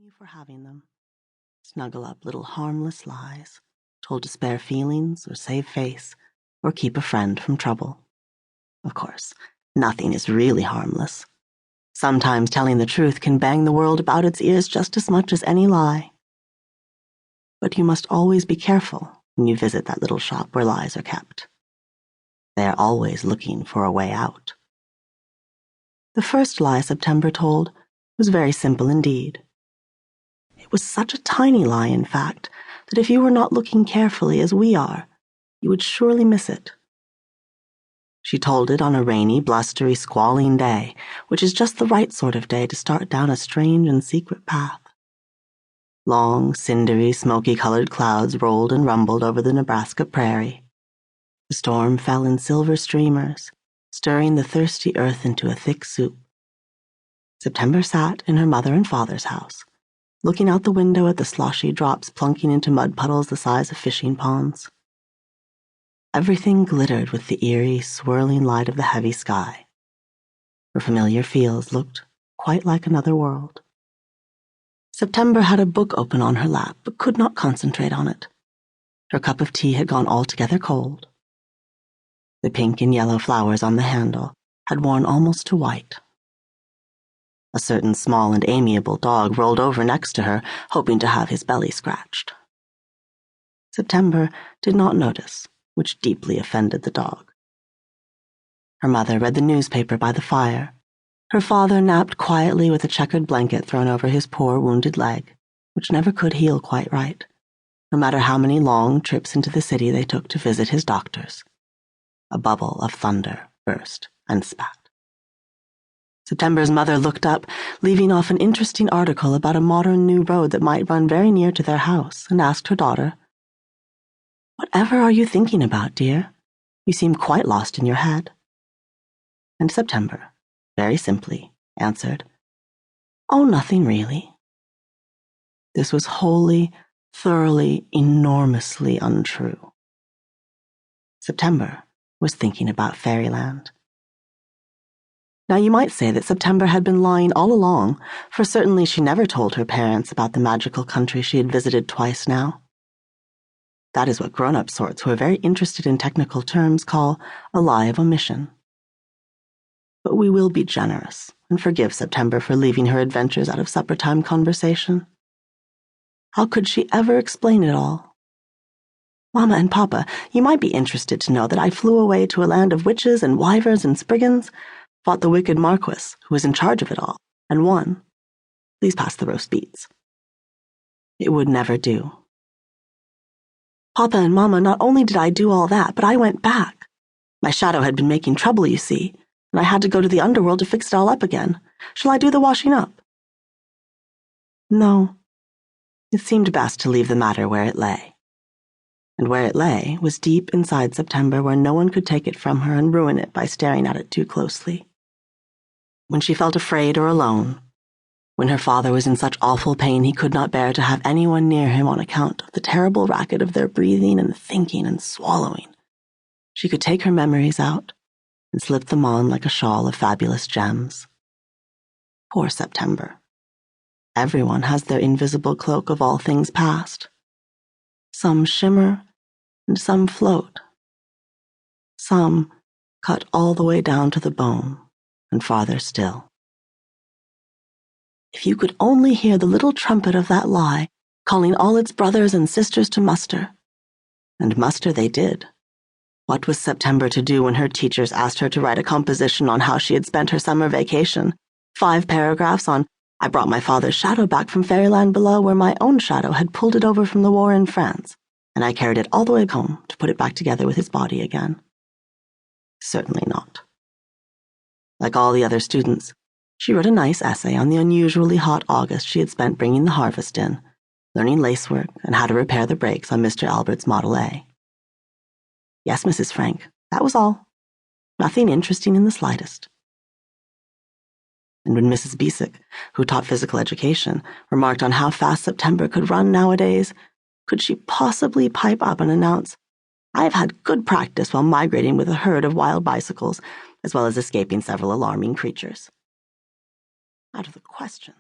you for having them. Snuggle up little harmless lies, told to spare feelings or save face, or keep a friend from trouble. Of course, nothing is really harmless. Sometimes telling the truth can bang the world about its ears just as much as any lie. But you must always be careful when you visit that little shop where lies are kept. They are always looking for a way out. The first lie September told was very simple indeed. It was such a tiny lie, in fact, that if you were not looking carefully as we are, you would surely miss it. She told it on a rainy, blustery, squalling day, which is just the right sort of day to start down a strange and secret path. Long, cindery, smoky-colored clouds rolled and rumbled over the Nebraska prairie. The storm fell in silver streamers, stirring the thirsty earth into a thick soup. September sat in her mother and father's house, looking out the window at the sloshy drops plunking into mud puddles the size of fishing ponds. Everything glittered with the eerie, swirling light of the heavy sky. Her familiar fields looked quite like another world. September had a book open on her lap, but could not concentrate on it. Her cup of tea had gone altogether cold. The pink and yellow flowers on the handle had worn almost to white. A certain small and amiable dog rolled over next to her, hoping to have his belly scratched. September did not notice, which deeply offended the dog. Her mother read the newspaper by the fire. Her father napped quietly with a checkered blanket thrown over his poor wounded leg, which never could heal quite right, no matter how many long trips into the city they took to visit his doctors. A bubble of thunder burst and spat. September's mother looked up, leaving off an interesting article about a modern new road that might run very near to their house, and asked her daughter, "Whatever are you thinking about, dear? You seem quite lost in your head." And September, very simply, answered, "Oh, nothing really." This was wholly, thoroughly, enormously untrue. September was thinking about Fairyland. Now you might say that September had been lying all along, for certainly she never told her parents about the magical country she had visited twice now. That is what grown-up sorts who are very interested in technical terms call a lie of omission. But we will be generous and forgive September for leaving her adventures out of supper-time conversation. How could she ever explain it all? "Mama and Papa, you might be interested to know that I flew away to a land of witches and wyverns and spriggans, fought the wicked Marquis, who was in charge of it all, and won. Please pass the roast beets." It would never do. "Papa and Mama, not only did I do all that, but I went back. My shadow had been making trouble, you see, and I had to go to the underworld to fix it all up again. Shall I do the washing up?" No. It seemed best to leave the matter where it lay. And where it lay was deep inside September, where no one could take it from her and ruin it by staring at it too closely. When she felt afraid or alone, when her father was in such awful pain he could not bear to have anyone near him on account of the terrible racket of their breathing and thinking and swallowing, she could take her memories out and slip them on like a shawl of fabulous gems. Poor September. Everyone has their invisible cloak of all things past. Some shimmer and some float. Some cut all the way down to the bone and farther still. If you could only hear the little trumpet of that lie calling all its brothers and sisters to muster. And muster they did. What was September to do when her teachers asked her to write a composition on how she had spent her summer vacation? 5 paragraphs on, "I brought my father's shadow back from Fairyland below, where my own shadow had pulled it over from the war in France, and I carried it all the way home to put it back together with his body again." Certainly not. Like all the other students, she wrote a nice essay on the unusually hot August she had spent bringing the harvest in, learning lacework and how to repair the brakes on Mr. Albert's Model A. Yes, Mrs. Frank, that was all. Nothing interesting in the slightest. And when Mrs. Bisick, who taught physical education, remarked on how fast September could run nowadays, could she possibly pipe up and announce, "I have had good practice while migrating with a herd of wild bicycles, as well as escaping several alarming creatures"? Out of the question.